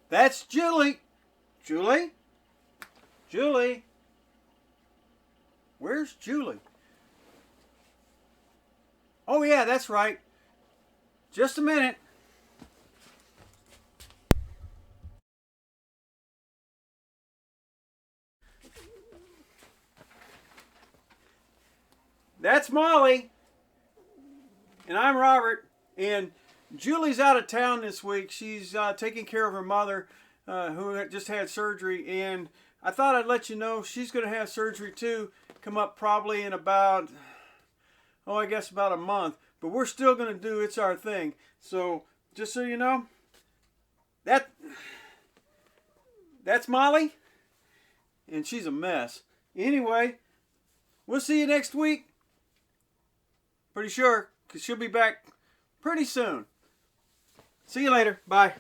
That's Julie. Julie? Julie? Where's Julie? Oh, yeah, that's right. Just a minute. That's Molly. And I'm Robert. And Julie's out of town this week. She's taking care of her mother who just had surgery. And I thought I'd let you know she's going to have surgery too. Come up probably in about, I guess about a month. But we're still going to do It's Our Thing. So just so you know, that's Molly. And she's a mess. Anyway, we'll see you next week. Pretty sure, because she'll be back pretty soon. See you later. Bye.